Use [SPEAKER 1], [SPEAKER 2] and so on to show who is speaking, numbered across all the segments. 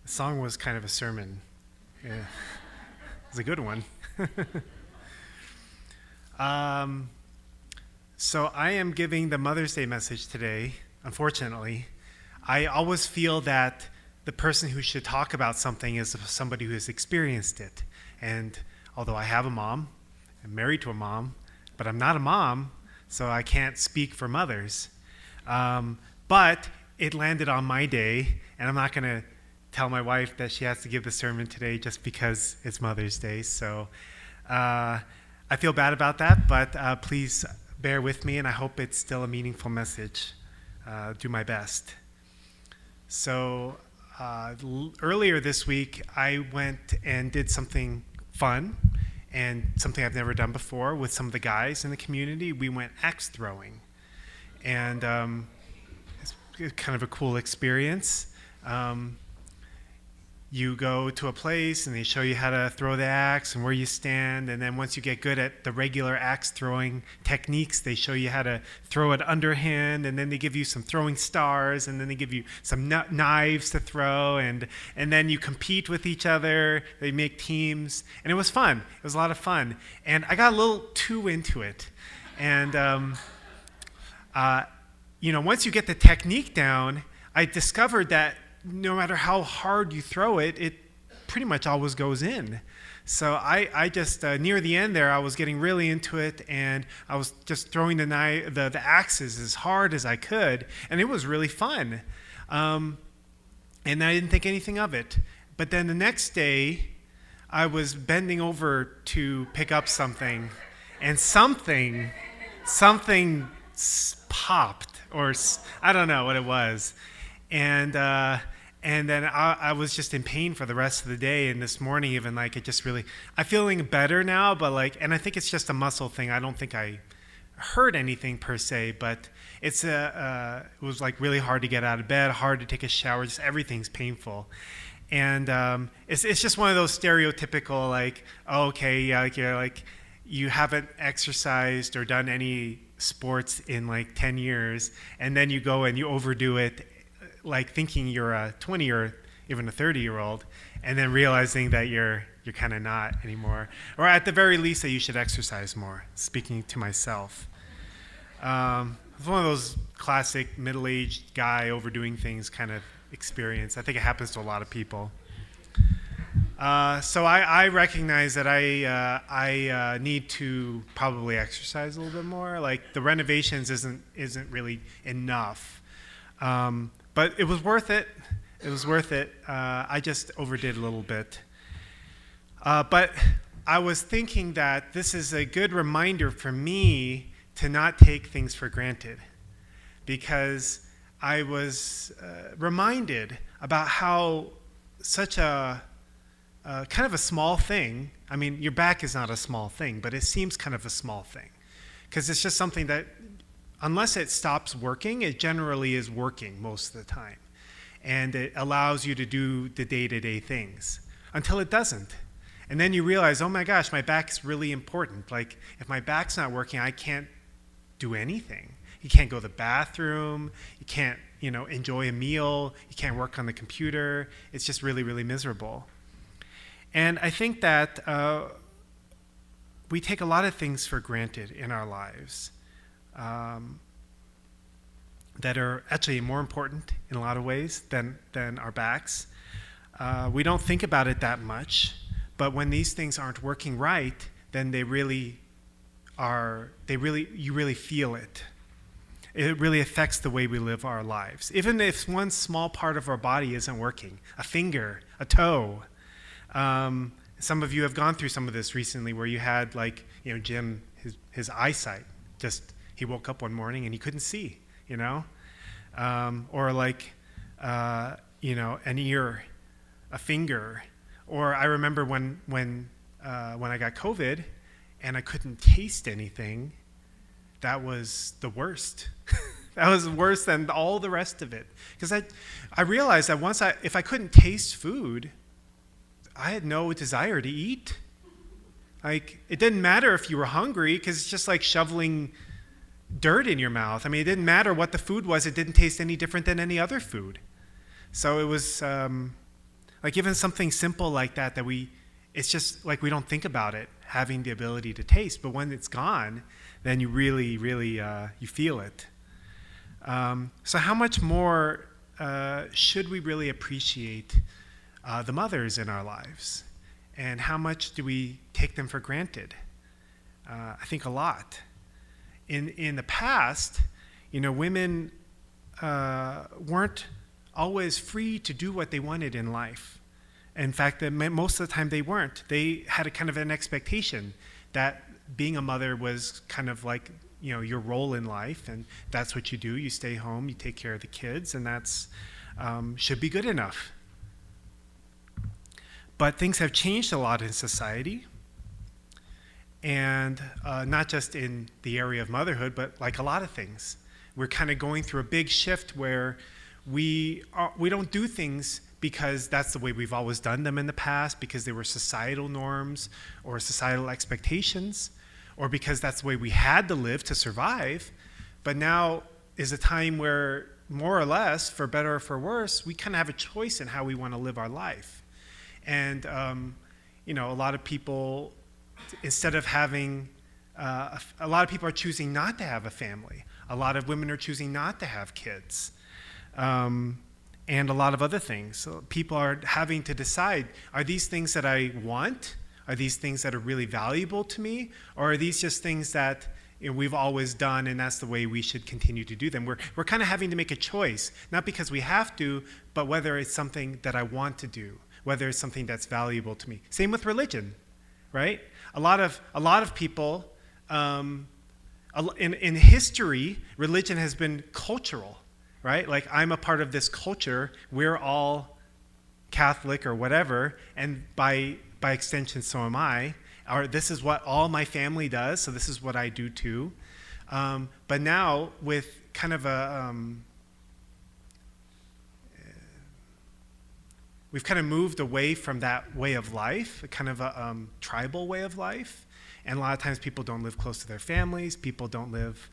[SPEAKER 1] The song was kind of a sermon. Yeah, it was a good one. um, so I am giving the Mother's Day message today, unfortunately. I always feel that the person who should talk about something is somebody who has experienced it. And although I have a mom, I'm married to a mom, but I'm not a mom, so I can't speak for mothers. But it landed on my day, and I'm not going to tell my wife that she has to give the sermon today just because it's Mother's Day. So I feel bad about that, but please bear with me, and I hope it's still a meaningful message. Do my best. So earlier this week, I went and did something fun and something I've never done before with some of the guys in the community. We went axe throwing, and it's kind of a cool experience. You go to a place and they show you how to throw the axe and where you stand, and then once you get good at the regular axe throwing techniques, they show you how to throw it underhand, and then they give you some throwing stars, and then they give you some knives to throw, and then you compete with each other. They make teams, and it was fun. It was a lot of fun, and I got a little too into it, and once you get the technique down, I discovered that no matter how hard you throw it, it pretty much always goes in. So I just, near the end there, I was getting really into it, and I was just throwing the axes as hard as I could, and it was really fun. And I didn't think anything of it. But then the next day, I was bending over to pick up something, and something popped, or I don't know what it was. And then I was just in pain for the rest of the day. And this morning, even I'm feeling better now, but and I think it's just a muscle thing. I don't think I hurt anything per se, but it was really hard to get out of bed, hard to take a shower. Just everything's painful. And it's just one of those stereotypical you haven't exercised or done any sports in 10 years, and then you go and you overdo it, thinking you're a 20 or even a 30-year-old, and then realizing that you're kind of not anymore, or at the very least that you should exercise more. Speaking to myself, it's one of those classic middle-aged guy overdoing things kind of experience. I think it happens to a lot of people. So I recognize that I need to probably exercise a little bit more. The renovations isn't really enough. But it was worth it. It was worth it. I just overdid a little bit. But I was thinking that this is a good reminder for me to not take things for granted, because I was reminded about how such a kind of a small thing. I mean, your back is not a small thing, but it seems kind of a small thing, because it's just something that, unless it stops working, it generally is working most of the time. And it allows you to do the day-to-day things until it doesn't. And then you realize, oh my gosh, my back's really important. If my back's not working, I can't do anything. You can't go to the bathroom. You can't, enjoy a meal. You can't work on the computer. It's just really, really miserable. And I think that we take a lot of things for granted in our lives. That are actually more important in a lot of ways than our backs. We don't think about it that much, but when these things aren't working right, then you really feel it. It really affects the way we live our lives. Even if one small part of our body isn't working, a finger, a toe. Some of you have gone through some of this recently, where you had Jim, his eyesight he woke up one morning and he couldn't see, or an ear, a finger. Or I remember when I got COVID and I couldn't taste anything. That was the worst. That was worse than all the rest of it, because I realized that if I couldn't taste food, I had no desire to eat. It didn't matter if you were hungry, because it's just like shoveling dirt in your mouth. I mean, it didn't matter what the food was. It didn't taste any different than any other food. So it was Like even something simple like that it's just like we don't think about it having the ability to taste, but when it's gone, then you really, really, you feel it. So how much more should we really appreciate the mothers in our lives? And how much do we take them for granted? I think a lot. In the past, women weren't always free to do what they wanted in life. In fact, most of the time they weren't. They had a kind of an expectation that being a mother was kind of like, your role in life, and that's what you do. You stay home, you take care of the kids, and that's should be good enough. But things have changed a lot in society, and not just in the area of motherhood, but like a lot of things. We're kind of going through a big shift where we don't do things because that's the way we've always done them in the past, because they were societal norms or societal expectations, or because that's the way we had to live to survive. But now is a time where, more or less, for better or for worse, we kind of have a choice in how we want to live our life. And, a lot of people, instead of having, a lot of people are choosing not to have a family. A lot of women are choosing not to have kids. And a lot of other things. So people are having to decide, are these things that I want? Are these things that are really valuable to me? Or are these just things that we've always done and that's the way we should continue to do them? We're kind of having to make a choice, not because we have to, but whether it's something that I want to do, whether it's something that's valuable to me. Same with religion, right? A lot of people, in history, religion has been cultural. Right? Like, I'm a part of this culture. We're all Catholic or whatever, and by extension, so am I. Or this is what all my family does, so this is what I do too. But now, with kind of we've kind of moved away from that way of life, a kind of a tribal way of life. And a lot of times people don't live close to their families. People don't live,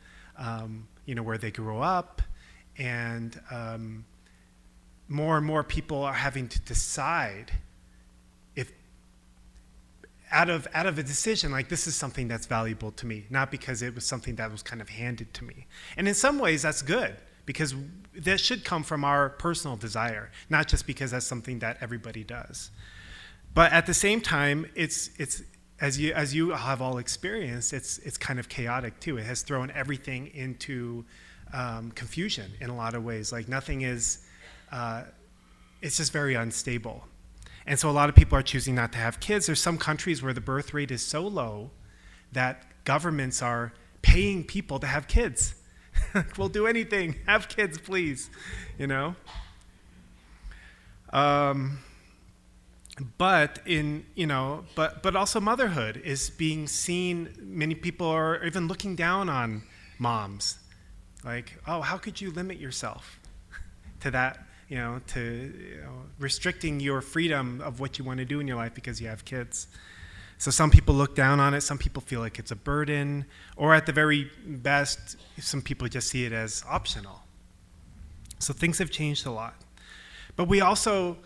[SPEAKER 1] where they grew up. And more and more people are having to decide if, out of a decision, like, this is something that's valuable to me, not because it was something that was kind of handed to me. And in some ways, that's good, because that should come from our personal desire, not just because that's something that everybody does. But at the same time, it's as you have all experienced, it's kind of chaotic too. It has thrown everything into confusion in a lot of ways. Like, nothing is, it's just very unstable. And so a lot of people are choosing not to have kids. There's some countries where the birth rate is so low that governments are paying people to have kids. We'll do anything, have kids, please, But but also motherhood is being seen. Many people are even looking down on moms. Like, oh, how could you limit yourself to that, restricting your freedom of what you want to do in your life because you have kids. So some people look down on it. Some people feel like it's a burden. Or at the very best, some people just see it as optional. So things have changed a lot. But we also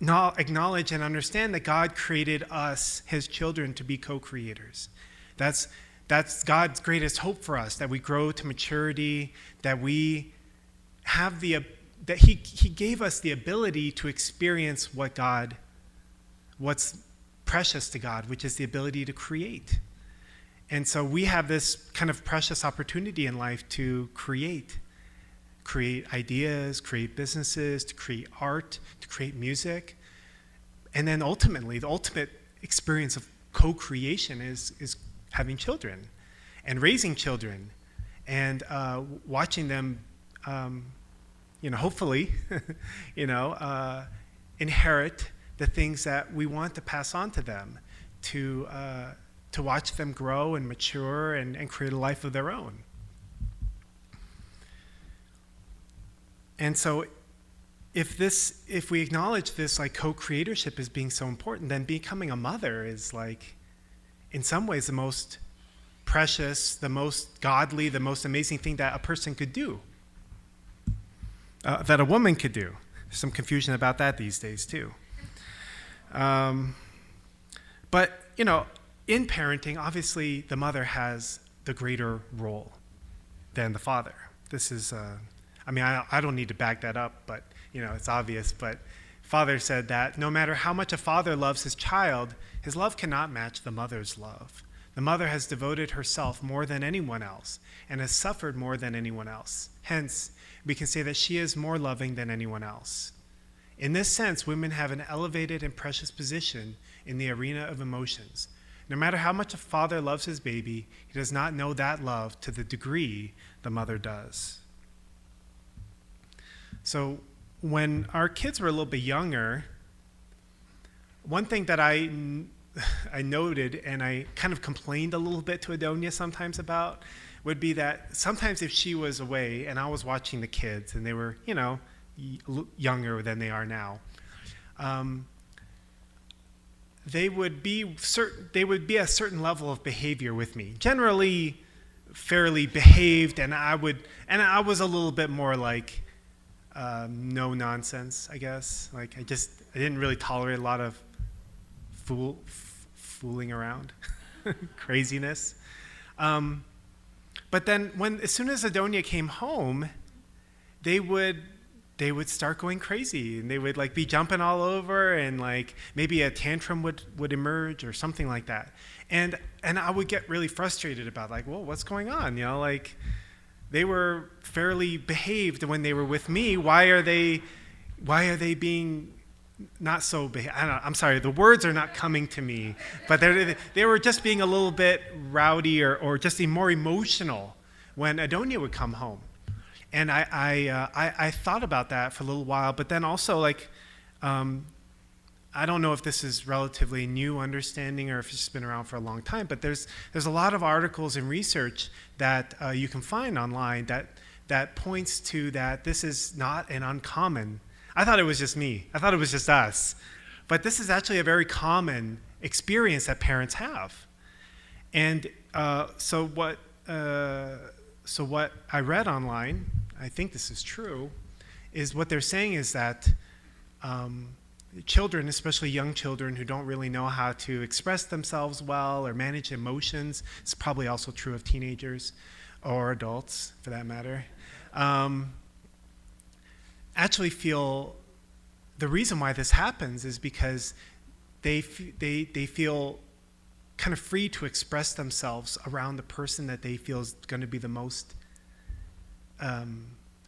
[SPEAKER 1] acknowledge and understand that God created us, his children, to be co-creators. That's God's greatest hope for us, that we grow to maturity, that we have that he gave us the ability to experience what's precious to God, which is the ability to create. And so we have this kind of precious opportunity in life to create ideas, create businesses, to create art, to create music. And then ultimately, the ultimate experience of co-creation is having children and raising children and watching them, hopefully, inherit the things that we want to pass on to them, to watch them grow and mature and create a life of their own. And so if we acknowledge this, like, co-creatorship as being so important, then becoming a mother is, like, in some ways the most precious, the most godly, the most amazing thing that a person could do, that a woman could do. There's some confusion about that these days too. Um, but, in parenting, obviously the mother has the greater role than the father. This is, I don't need to back that up, but, it's obvious. But Father said that no matter how much a father loves his child, his love cannot match the mother's love. The mother has devoted herself more than anyone else and has suffered more than anyone else. Hence, we can say that she is more loving than anyone else. In this sense, women have an elevated and precious position in the arena of emotions. No matter how much a father loves his baby, he does not know that love to the degree the mother does. So when our kids were a little bit younger, one thing that I noted, and I kind of complained a little bit to Adonia sometimes about, would be that sometimes if she was away and I was watching the kids and they were, younger than they are now, they would be a certain level of behavior with me. Generally, fairly behaved, and I was a little bit more like no nonsense, I guess. Like I didn't really tolerate a lot of fooling around, craziness. But then as soon as Adonia came home, they would start going crazy, and they would like be jumping all over, and like maybe a tantrum would emerge or something like that. And I would get really frustrated about like, well, what's going on? Like they were fairly behaved when they were with me. Why are they being not so I'm sorry, the words are not coming to me, but they were just being a little bit rowdy or just more emotional when Adonia would come home. And I thought about that for a little while, but then also like, I don't know if this is relatively new understanding or if it's just been around for a long time, but there's a lot of articles and research that you can find online that points to that this is not an uncommon. I thought it was just me. I thought it was just us. But this is actually a very common experience that parents have. And so what I read online, I think this is true, is what they're saying is that children, especially young children who don't really know how to express themselves well or manage emotions, it's probably also true of teenagers or adults for that matter, actually feel the reason why this happens is because they feel kind of free to express themselves around the person that they feel is going to be the most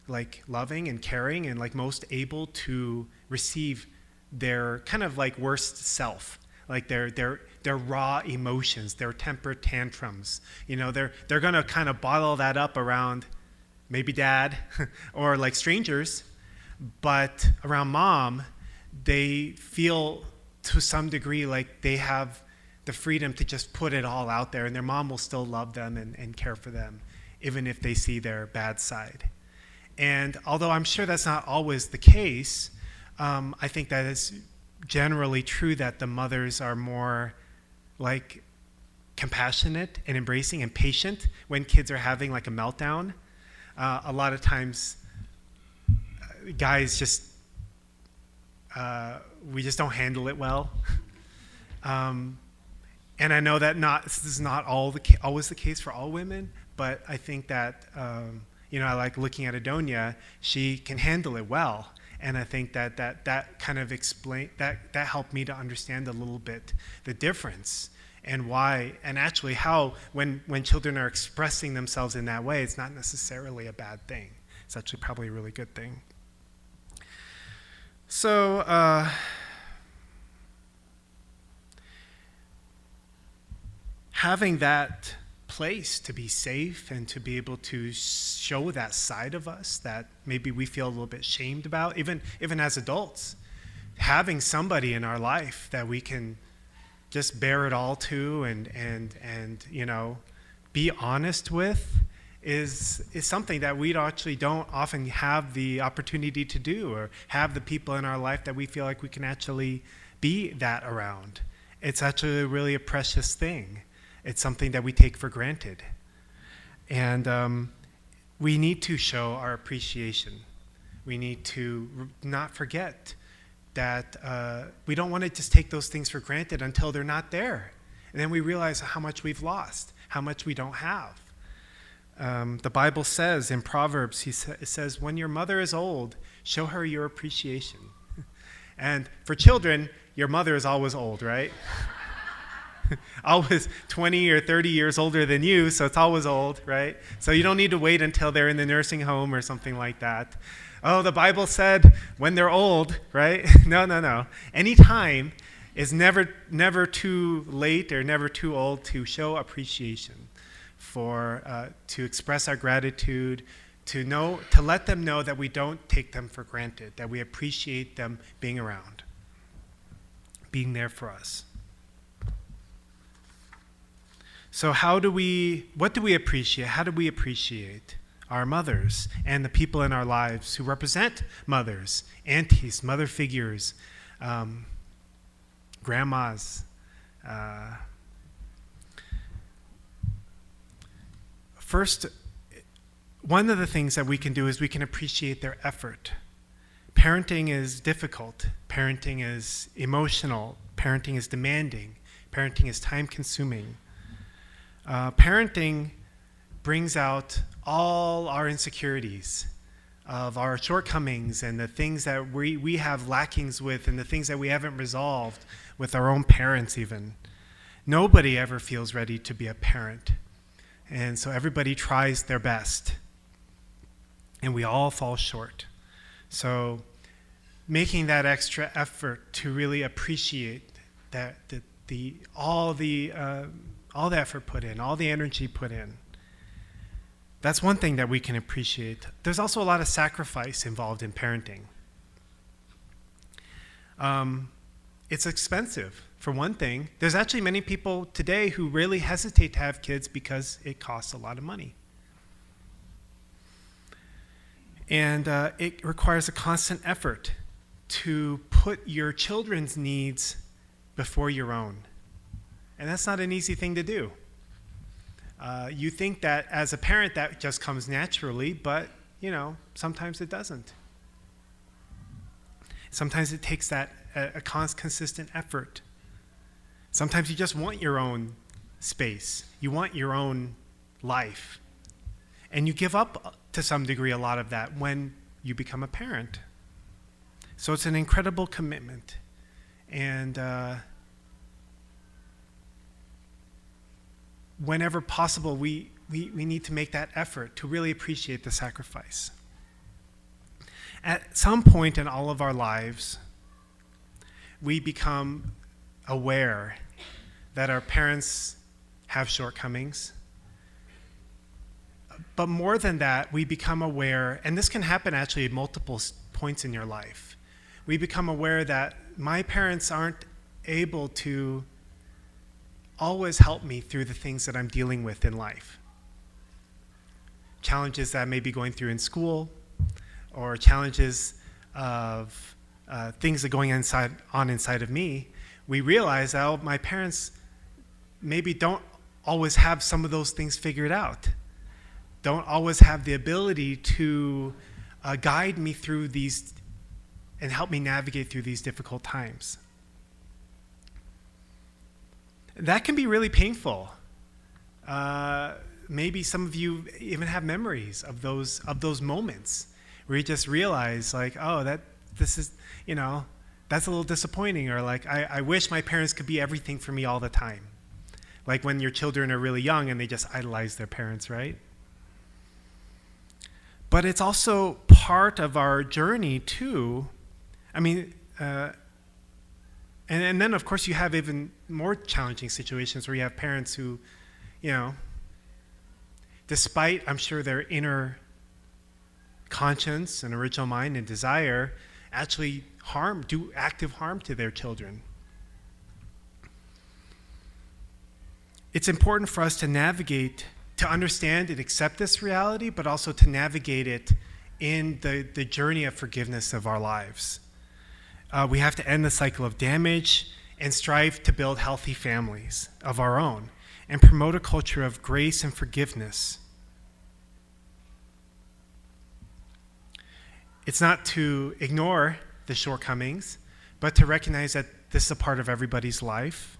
[SPEAKER 1] like loving and caring and like most able to receive their kind of like worst self, like their raw emotions, their temper tantrums. They're going to kind of bottle that up around maybe dad or like strangers, but around mom, they feel to some degree like they have the freedom to just put it all out there, and their mom will still love them and care for them, even if they see their bad side. And although I'm sure that's not always the case, I think that it's generally true that the mothers are more like compassionate and embracing and patient when kids are having like a meltdown. A lot of times, guys we just don't handle it well. And I know that this is not always the case for all women, but I think that, I like looking at Adonia, she can handle it well. And I think that kind of that helped me to understand a little bit the difference and why, and actually how when children are expressing themselves in that way, it's not necessarily a bad thing. It's actually probably a really good thing. So, having that place to be safe and to be able to show that side of us that maybe we feel a little bit shamed about, even as adults, having somebody in our life that we can just bear it all to and be honest with is something that we actually don't often have the opportunity to do, or have the people in our life that we feel like we can actually be that around. It's actually really a precious thing. It's something that we take for granted. And we need to show our appreciation. We need to not forget that we don't want to just take those things for granted until they're not there. And then we realize how much we've lost, how much we don't have. The Bible says in Proverbs, it says, when your mother is old, show her your appreciation. And for children, your mother is always old, right? Always 20 or 30 years older than you, so it's always old, right? So you don't need to wait until they're in the nursing home or something like that. Oh, the Bible said when they're old, right? No. Any time is never too late or never too old to show appreciation, to express our gratitude, to let them know that we don't take them for granted, that we appreciate them being around, being there for us. So what do we appreciate? How do we appreciate our mothers and the people in our lives who represent mothers, aunties, mother figures, grandmas? First, one of the things that we can do is we can appreciate their effort. Parenting is difficult. Parenting is emotional. Parenting is demanding. Parenting is time-consuming. Parenting brings out all our insecurities of our shortcomings and the things that we have lackings with and the things that we haven't resolved with our own parents even. Nobody ever feels ready to be a parent. And so everybody tries their best. And we all fall short. So making that extra effort to really appreciate all the effort put in, all the energy put in. That's one thing that we can appreciate. There's also a lot of sacrifice involved in parenting. It's expensive, for one thing. There's actually many people today who really hesitate to have kids because it costs a lot of money. And it requires a constant effort to put your children's needs before your own. And that's not an easy thing to do. You think that as a parent that just comes naturally, but sometimes it doesn't. Sometimes it takes a consistent effort. Sometimes you just want your own space. You want your own life. And you give up to some degree a lot of that when you become a parent. So it's an incredible commitment. And whenever possible, we need to make that effort to really appreciate the sacrifice. At some point in all of our lives, we become aware that our parents have shortcomings. But more than that, we become aware, and this can happen actually at multiple points in your life. We become aware that my parents aren't able to always help me through the things that I'm dealing with in life. Challenges that I may be going through in school, or challenges of things that are going on inside of me. We realize that my parents maybe don't always have some of those things figured out. Don't always have the ability to guide me through these and help me navigate through these difficult times. That can be really painful. Maybe some of you even have memories of those moments where you just realize, like, oh, that's a little disappointing, or like, I wish my parents could be everything for me all the time. Like when your children are really young and they just idolize their parents, right? But it's also part of our journey too. I mean, and then of course you have even more challenging situations where you have parents who, despite, I'm sure, their inner conscience and original mind and desire, actually do active harm to their children. It's important for us to navigate, to understand and accept this reality, but also to navigate it in the journey of forgiveness of our lives. We have to end the cycle of damage and strive to build healthy families of our own and promote a culture of grace and forgiveness. It's not to ignore the shortcomings, but to recognize that this is a part of everybody's life.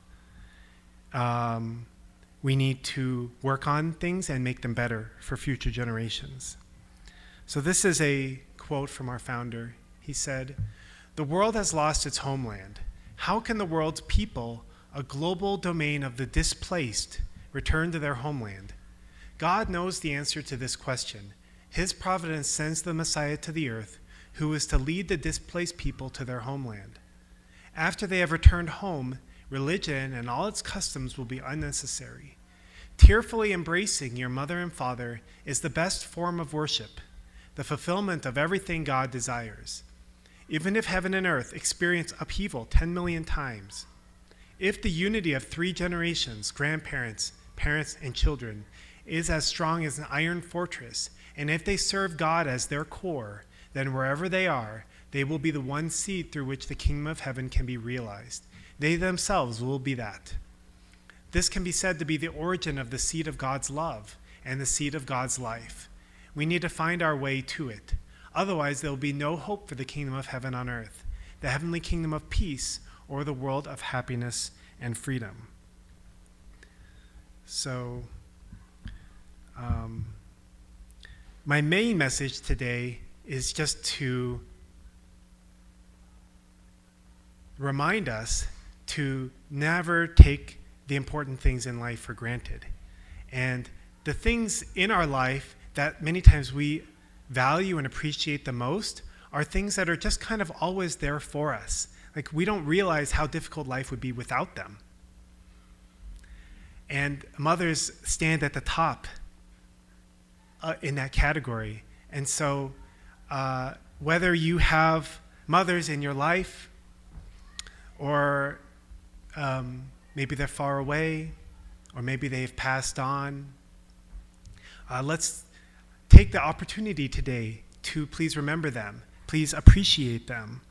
[SPEAKER 1] We need to work on things and make them better for future generations. So this is a quote from our founder. He said, "The world has lost its homeland. How can the world's people, a global domain of the displaced, return to their homeland? God knows the answer to this question. His providence sends the Messiah to the earth, who is to lead the displaced people to their homeland. After they have returned home, religion and all its customs will be unnecessary. Tearfully embracing your mother and father is the best form of worship, the fulfillment of everything God desires. Even if heaven and earth experience upheaval 10 million times, if the unity of 3 generations, grandparents, parents, and children, is as strong as an iron fortress, and if they serve God as their core, then wherever they are, they will be the one seed through which the kingdom of heaven can be realized. They themselves will be that. This can be said to be the origin of the seed of God's love and the seed of God's life. We need to find our way to it. Otherwise, there will be no hope for the kingdom of heaven on earth, the heavenly kingdom of peace, or the world of happiness and freedom." So, my main message today is just to remind us to never take the important things in life for granted. And the things in our life that many times we value and appreciate the most are things that are just kind of always there for us. Like, we don't realize how difficult life would be without them. And mothers stand at the top in that category. And so whether you have mothers in your life, or maybe they're far away, or maybe they've passed on, let's take the opportunity today to please remember them. Please appreciate them.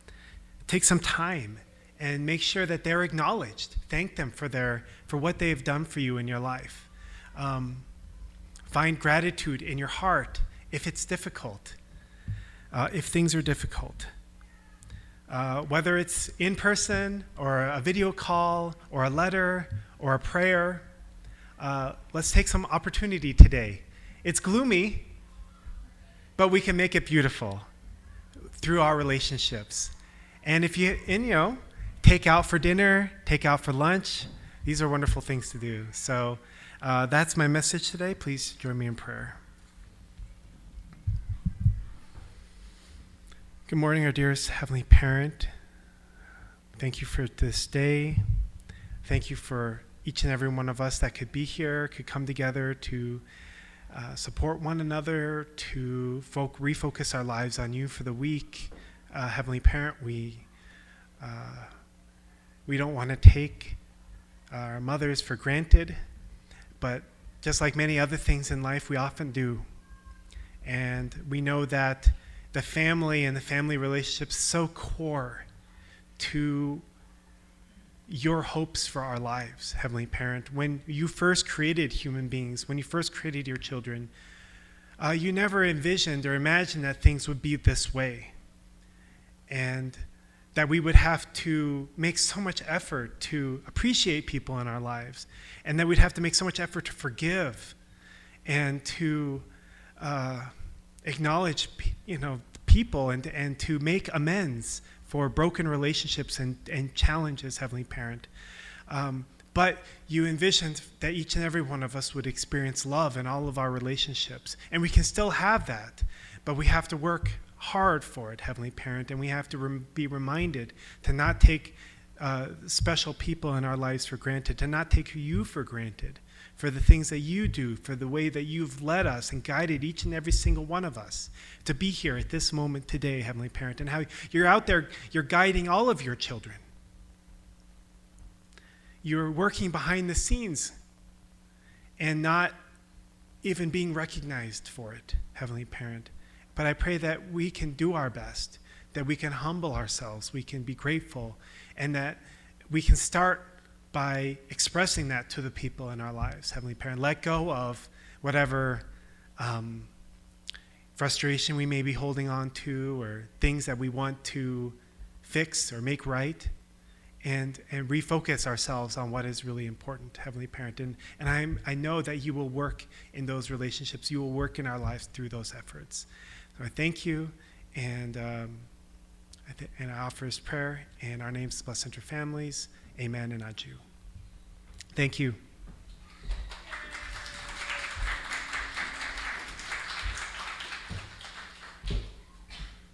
[SPEAKER 1] Take some time and make sure that they're acknowledged. Thank them for what they've done for you in your life. Find gratitude in your heart if it's difficult, if things are difficult. Whether it's in person or a video call or a letter or a prayer, let's take some opportunity today. It's gloomy, but we can make it beautiful through our relationships. And if take out for dinner, take out for lunch, these are wonderful things to do. So that's my message today. Please join me in prayer. Good morning, our dearest Heavenly Parent. Thank you for this day. Thank you for each and every one of us that could be here, could come together to support one another, to refocus our lives on you for the week. Heavenly Parent, we don't want to take our mothers for granted, but just like many other things in life, we often do. And we know that the family and the family relationships so core to your hopes for our lives, Heavenly Parent. When you first created human beings, when you first created your children, you never envisioned or imagined that things would be this way, and that we would have to make so much effort to appreciate people in our lives, and that we'd have to make so much effort to forgive and to acknowledge people and to make amends for broken relationships and challenges, Heavenly Parent. But you envisioned that each and every one of us would experience love in all of our relationships. And we can still have that, but we have to work hard for it, Heavenly Parent, and we have to be reminded to not take special people in our lives for granted, to not take you for granted, for the things that you do, for the way that you've led us and guided each and every single one of us to be here at this moment today, Heavenly Parent, and how you're out there, you're guiding all of your children. You're working behind the scenes and not even being recognized for it, Heavenly Parent. But I pray that we can do our best, that we can humble ourselves, we can be grateful, and that we can start by expressing that to the people in our lives, Heavenly Parent. Let go of whatever frustration we may be holding on to, or things that we want to fix or make right, and refocus ourselves on what is really important, Heavenly Parent. And I know that you will work in those relationships. You will work in our lives through those efforts. So I thank you, and I offer His prayer in our names, Blessed Center families. Amen and adieu. Thank you.